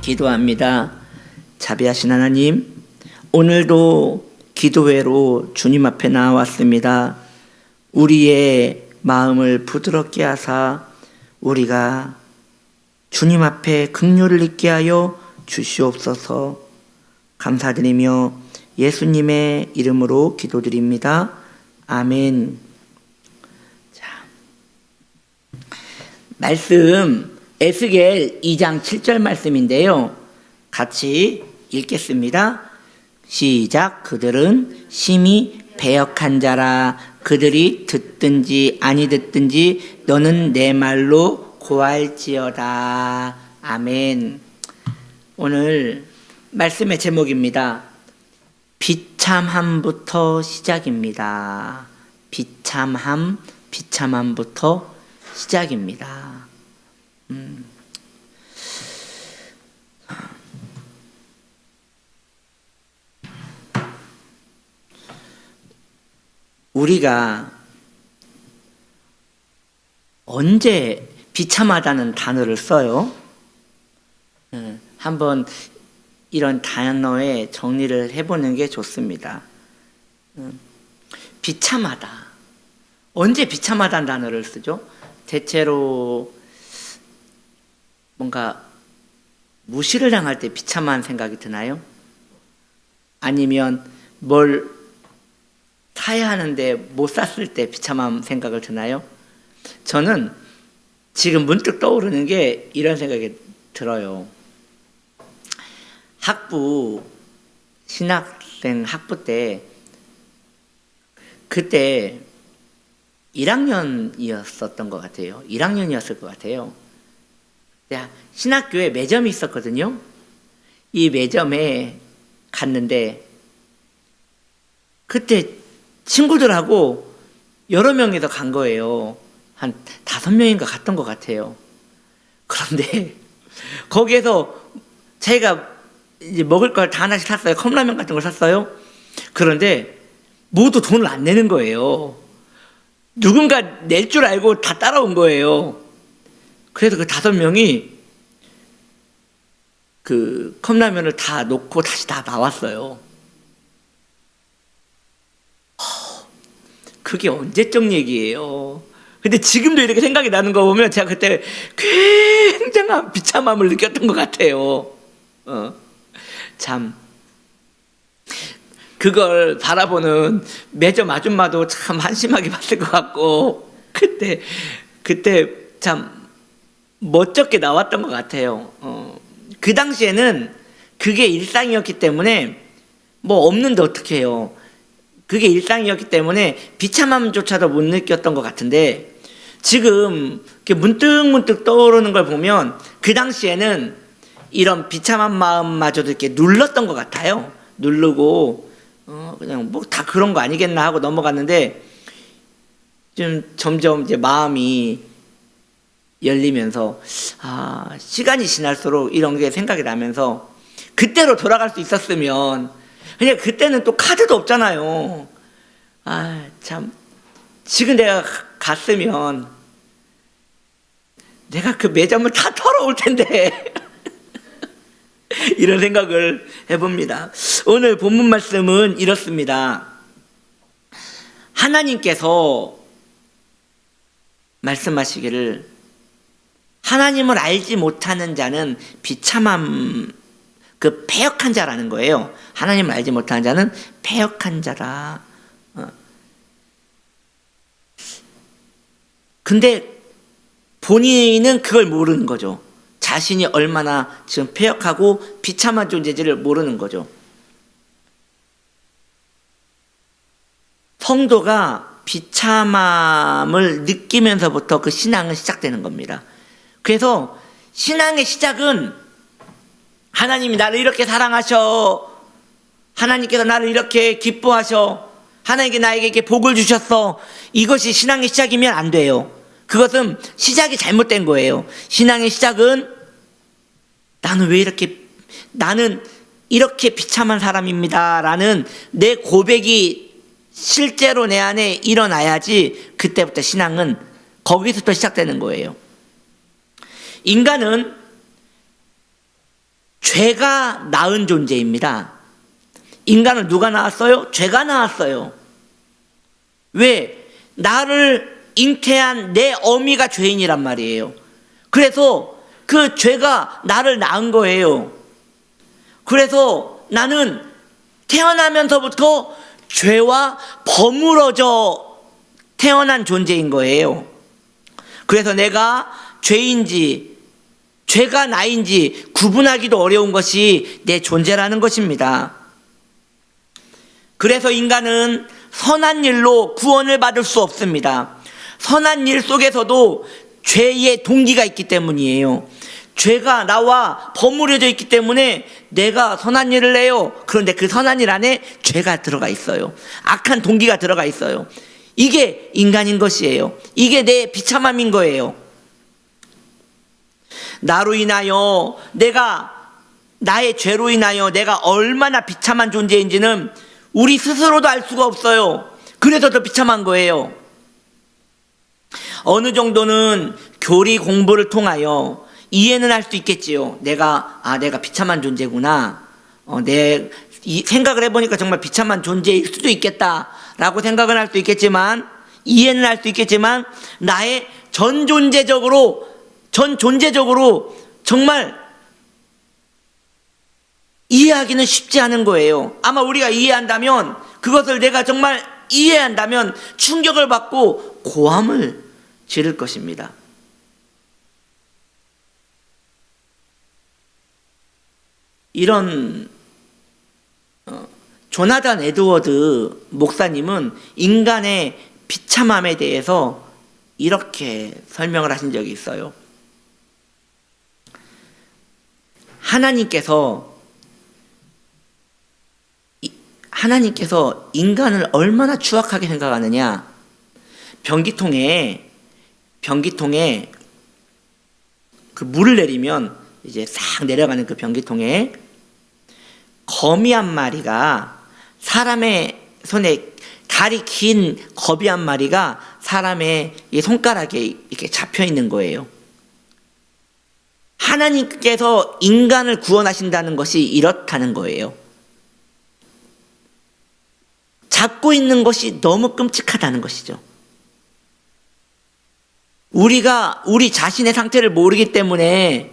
기도합니다. 자비하신 하나님, 오늘도 기도회로 주님 앞에 나왔습니다. 우리의 마음을 부드럽게 하사 우리가 주님 앞에 긍휼을 있게 하여 주시옵소서. 감사드리며 예수님의 이름으로 기도드립니다. 아멘. 자, 말씀 에스겔 2장 7절 말씀인데요. 같이 읽겠습니다. 시작. 그들은 심히 배역한 자라. 그들이 듣든지 아니 듣든지 너는 내 말로 고할지어다. 아멘. 오늘 말씀의 제목입니다. 비참함부터 시작입니다. 비참함부터 시작입니다. 우리가 언제 비참하다는 단어를 써요? 한번 이런 단어에 정리를 해보는 게 좋습니다. 비참하다. 언제 비참하다는 단어를 쓰죠? 대체로 뭔가 무시를 당할 때 비참한 생각이 드나요? 아니면 뭘 사야 하는데 못 샀을 때 비참한 생각을 드나요? 저는 지금 문득 떠오르는 게 이런 생각이 들어요. 신학생 학부 때, 그때 1학년이었었던 것 같아요. 1학년이었을 것 같아요. 신학교에 매점이 있었거든요. 이 매점에 갔는데 그때 친구들하고 여러 명이서 간 거예요. 한 5명인가 갔던 것 같아요. 그런데 거기에서 자기가 이제 먹을 걸 다 하나씩 샀어요. 컵라면 같은 걸 샀어요. 그런데 모두 돈을 안 내는 거예요. 누군가 낼 줄 알고 다 따라온 거예요. 그래서 그 5명이 그 컵라면을 다 놓고 다시 다 나왔어요. 그게 언제적 얘기예요. 근데 지금도 이렇게 생각이 나는 거 보면 제가 그때 굉장한 비참함을 느꼈던 것 같아요. 참 그걸 바라보는 매점 아줌마도 참 한심하게 봤을 것 같고 그때 참 멋쩍게 나왔던 것 같아요. 그 당시에는 그게 일상이었기 때문에 뭐 없는데 어떻게 해요. 그게 일상이었기 때문에 비참함조차도 못 느꼈던 것 같은데 지금 이렇게 문득문득 떠오르는 걸 보면 그 당시에는 이런 비참한 마음마저도 이렇게 눌렀던 것 같아요. 누르고 그냥 뭐 다 그런 거 아니겠나 하고 넘어갔는데 좀 점점 이제 마음이 열리면서 시간이 지날수록 이런 게 생각이 나면서 그때로 돌아갈 수 있었으면 그냥 그때는 또 카드도 없잖아요. 참 지금 내가 갔으면 내가 그 매점을 다 털어올 텐데 이런 생각을 해봅니다. 오늘 본문 말씀은 이렇습니다. 하나님께서 말씀하시기를 하나님을 알지 못하는 자는 비참함, 그 패역한 자라는 거예요. 하나님을 알지 못하는 자는 패역한 자라. 근데 본인은 그걸 모르는 거죠. 자신이 얼마나 지금 패역하고 비참한 존재인지를 모르는 거죠. 성도가 비참함을 느끼면서부터 그 신앙은 시작되는 겁니다. 그래서 신앙의 시작은 하나님이 나를 이렇게 사랑하셔. 하나님께서 나를 이렇게 기뻐하셔. 하나님께 나에게 복을 주셨어. 이것이 신앙의 시작이면 안 돼요. 그것은 시작이 잘못된 거예요. 신앙의 시작은 나는 이렇게 비참한 사람입니다 라는 내 고백이 실제로 내 안에 일어나야지 그때부터 신앙은 거기서부터 시작되는 거예요. 인간은 죄가 낳은 존재입니다. 인간을 누가 낳았어요? 죄가 낳았어요. 왜? 나를 잉태한 내 어미가 죄인이란 말이에요. 그래서 그 죄가 나를 낳은 거예요. 그래서 나는 태어나면서부터 죄와 버무러져 태어난 존재인 거예요. 그래서 내가 죄인지 죄가 나인지 구분하기도 어려운 것이 내 존재라는 것입니다. 그래서 인간은 선한 일로 구원을 받을 수 없습니다. 선한 일 속에서도 죄의 동기가 있기 때문이에요. 죄가 나와 버무려져 있기 때문에 내가 선한 일을 해요. 그런데 그 선한 일 안에 죄가 들어가 있어요. 악한 동기가 들어가 있어요. 이게 인간인 것이에요. 이게 내 비참함인 거예요. 나로 인하여 나의 죄로 인하여 내가 얼마나 비참한 존재인지는 우리 스스로도 알 수가 없어요. 그래서 더 비참한 거예요. 어느 정도는 교리 공부를 통하여 이해는 할 수 있겠지요. 내가 비참한 존재구나. 생각을 해보니까 정말 비참한 존재일 수도 있겠다라고 생각은 할 수 있겠지만, 이해는 할 수 있겠지만, 나의 전 존재적으로 정말 이해하기는 쉽지 않은 거예요. 아마 우리가 이해한다면, 그것을 내가 정말 이해한다면 충격을 받고 고함을 지를 것입니다. 이런 조나단 에드워드 목사님은 인간의 비참함에 대해서 이렇게 설명을 하신 적이 있어요. 하나님께서 인간을 얼마나 추악하게 생각하느냐. 변기통에 그 물을 내리면 이제 싹 내려가는 그 변기통에 거미 한 마리가, 사람의 손에 다리 긴 거미 한 마리가 사람의 이 손가락에 이렇게 잡혀 있는 거예요. 하나님께서 인간을 구원하신다는 것이 이렇다는 거예요. 잡고 있는 것이 너무 끔찍하다는 것이죠. 우리가 우리 자신의 상태를 모르기 때문에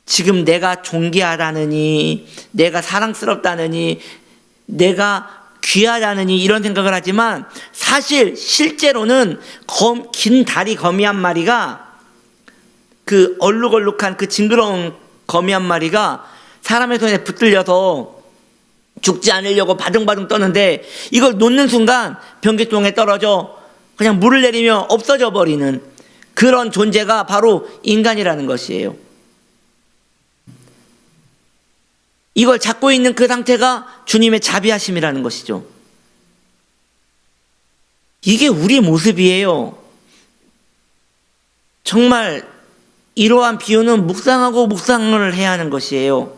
지금 내가 존귀하다느니, 내가 사랑스럽다느니, 내가 귀하다느니 이런 생각을 하지만, 사실 실제로는 긴 다리 거미 한 마리가, 그 얼룩얼룩한 그 징그러운 거미 한 마리가 사람의 손에 붙들려서 죽지 않으려고 바둥바둥 떠는데, 이걸 놓는 순간 변기통에 떨어져 그냥 물을 내리며 없어져 버리는 그런 존재가 바로 인간이라는 것이에요. 이걸 잡고 있는 그 상태가 주님의 자비하심이라는 것이죠. 이게 우리의 모습이에요. 정말 이러한 비유는 묵상하고 묵상을 해야 하는 것이에요.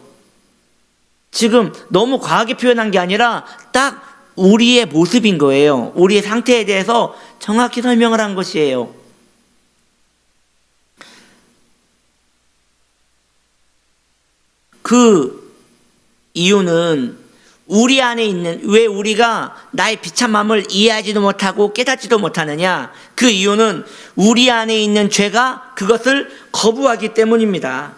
지금 너무 과하게 표현한 게 아니라 딱 우리의 모습인 거예요. 우리의 상태에 대해서 정확히 설명을 한 것이에요. 그 이유는 우리 안에 있는, 왜 우리가 나의 비참함을 이해하지도 못하고 깨닫지도 못하느냐? 그 이유는 우리 안에 있는 죄가 그것을 거부하기 때문입니다.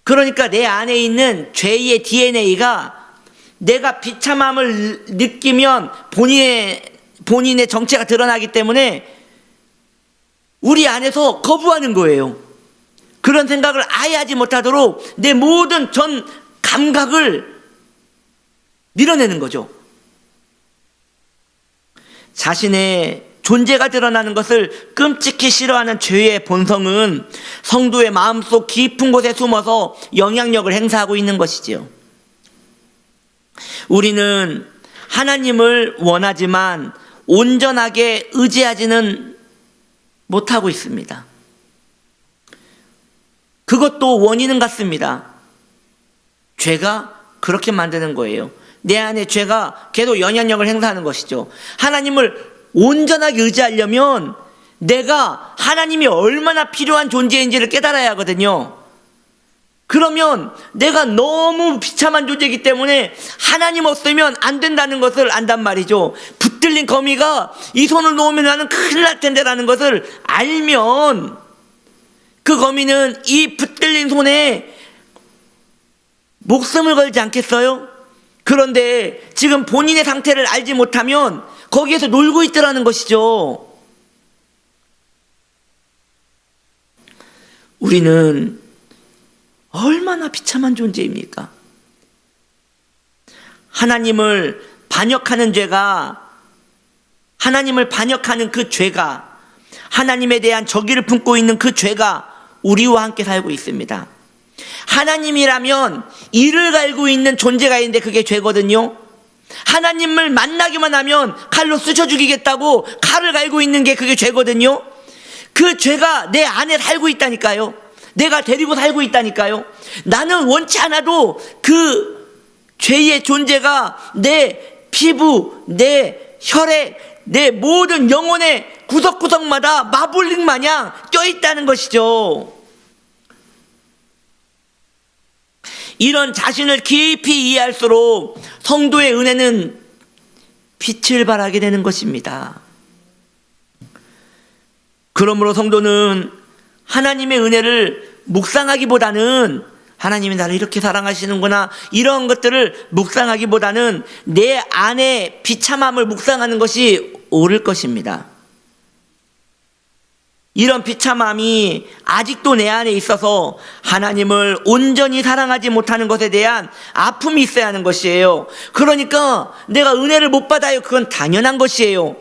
그러니까 내 안에 있는 죄의 DNA가 내가 비참함을 느끼면 본인의 정체가 드러나기 때문에 우리 안에서 거부하는 거예요. 그런 생각을 아예 하지 못하도록 내 모든 전 감각을 밀어내는 거죠. 자신의 존재가 드러나는 것을 끔찍히 싫어하는 죄의 본성은 성도의 마음속 깊은 곳에 숨어서 영향력을 행사하고 있는 것이지요. 우리는 하나님을 원하지만 온전하게 의지하지는 못하고 있습니다. 그것도 원인은 같습니다. 죄가 그렇게 만드는 거예요. 내 안에 죄가 계속 영향력을 행사하는 것이죠. 하나님을 온전하게 의지하려면 내가 하나님이 얼마나 필요한 존재인지를 깨달아야 하거든요. 그러면 내가 너무 비참한 존재이기 때문에 하나님 없으면 안 된다는 것을 안단 말이죠. 붙들린 거미가 이 손을 놓으면 나는 큰일 날 텐데라는 것을 알면 그 거미는 이 붙들린 손에 목숨을 걸지 않겠어요? 그런데 지금 본인의 상태를 알지 못하면 거기에서 놀고 있더라는 것이죠. 우리는 얼마나 비참한 존재입니까? 하나님을 반역하는 죄가, 하나님을 반역하는 그 죄가, 하나님에 대한 적의를 품고 있는 그 죄가 우리와 함께 살고 있습니다. 하나님이라면 이를 갈고 있는 존재가 있는데 그게 죄거든요. 하나님을 만나기만 하면 칼로 쑤셔 죽이겠다고 칼을 갈고 있는 게 그게 죄거든요. 그 죄가 내 안에 살고 있다니까요. 내가 데리고 살고 있다니까요. 나는 원치 않아도 그 죄의 존재가 내 피부, 내 혈액, 내 모든 영혼의 구석구석마다 마블링 마냥 껴있다는 것이죠. 이런 자신을 깊이 이해할수록 성도의 은혜는 빛을 발하게 되는 것입니다. 그러므로 성도는 하나님의 은혜를 묵상하기보다는 하나님이 나를 이렇게 사랑하시는구나 이런 것들을 묵상하기보다는 내 안의 비참함을 묵상하는 것이 옳을 것입니다. 이런 비참함이 아직도 내 안에 있어서 하나님을 온전히 사랑하지 못하는 것에 대한 아픔이 있어야 하는 것이에요. 그러니까 내가 은혜를 못 받아요. 그건 당연한 것이에요.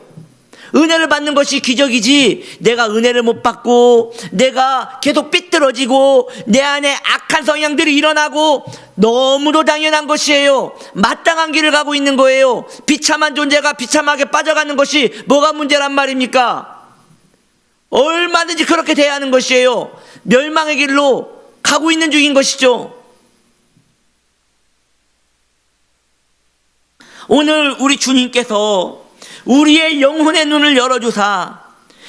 은혜를 받는 것이 기적이지, 내가 은혜를 못 받고 내가 계속 삐뚤어지고 내 안에 악한 성향들이 일어나고 너무도 당연한 것이에요. 마땅한 길을 가고 있는 거예요. 비참한 존재가 비참하게 빠져가는 것이 뭐가 문제란 말입니까? 얼마든지 그렇게 돼야 하는 것이에요. 멸망의 길로 가고 있는 중인 것이죠. 오늘 우리 주님께서 우리의 영혼의 눈을 열어주사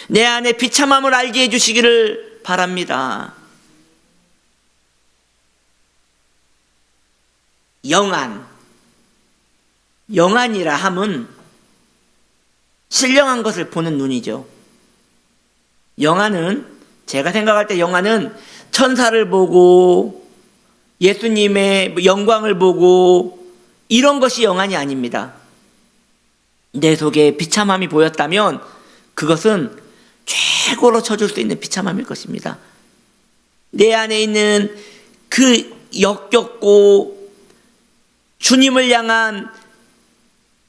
내 안에 비참함을 알게 해주시기를 바랍니다. 영안이라 함은 신령한 것을 보는 눈이죠. 영안은, 제가 생각할 때 영안은 천사를 보고 예수님의 영광을 보고 이런 것이 영안이 아닙니다. 내 속에 비참함이 보였다면 그것은 최고로 쳐줄 수 있는 비참함일 것입니다. 내 안에 있는 그 역겹고 주님을 향한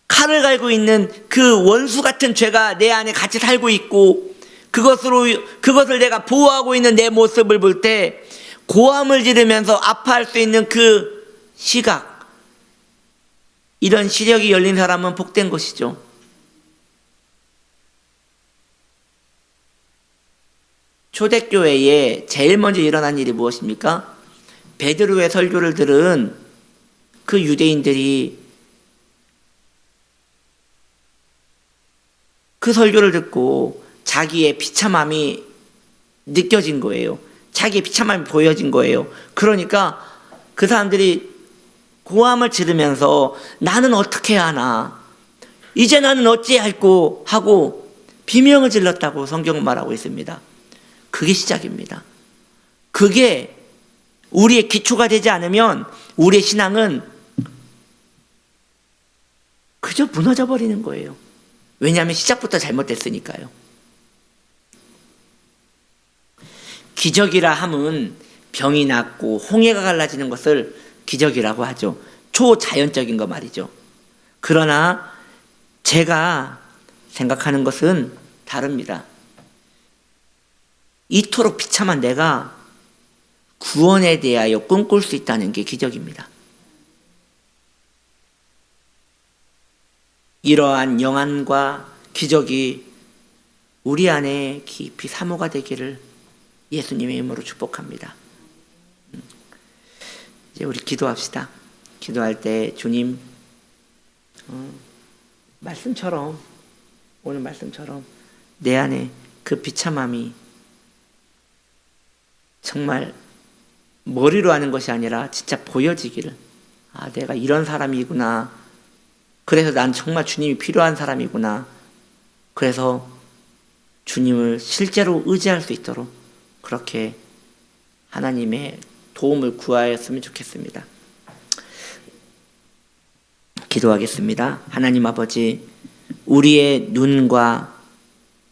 칼을 갈고 있는 그 원수 같은 죄가 내 안에 같이 살고 있고 그것을 내가 보호하고 있는 내 모습을 볼 때 고함을 지르면서 아파할 수 있는 그 시각, 이런 시력이 열린 사람은 복된 것이죠. 초대교회에 제일 먼저 일어난 일이 무엇입니까? 베드로의 설교를 들은 그 유대인들이 그 설교를 듣고 자기의 비참함이 느껴진 거예요. 자기의 비참함이 보여진 거예요. 그러니까 그 사람들이 고함을 지르면서 나는 어떻게 하나, 이제 나는 어찌할꼬 하고 비명을 질렀다고 성경은 말하고 있습니다. 그게 시작입니다. 그게 우리의 기초가 되지 않으면 우리의 신앙은 그저 무너져 버리는 거예요. 왜냐하면 시작부터 잘못됐으니까요. 기적이라 함은 병이 낫고 홍해가 갈라지는 것을 기적이라고 하죠. 초자연적인 거 말이죠. 그러나 제가 생각하는 것은 다릅니다. 이토록 비참한 내가 구원에 대하여 꿈꿀 수 있다는 게 기적입니다. 이러한 영안과 기적이 우리 안에 깊이 사모가 되기를 예수님의 이름으로 축복합니다. 이제 우리 기도합시다. 기도할 때 주님, 말씀처럼, 오늘 말씀처럼 내 안에 그 비참함이 정말 머리로 하는 것이 아니라 진짜 보여지기를. 아, 내가 이런 사람이구나. 그래서 난 정말 주님이 필요한 사람이구나. 그래서 주님을 실제로 의지할 수 있도록 그렇게 하나님의 도움을 구하였으면 좋겠습니다. 기도하겠습니다. 하나님 아버지, 우리의 눈과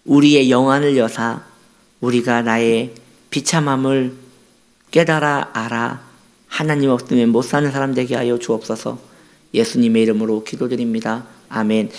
우리의 영안을 여사 우리가 나의 비참함을 깨달아 알아 하나님 없으면 못 사는 사람 되게 하여 주옵소서. 예수님의 이름으로 기도드립니다. 아멘.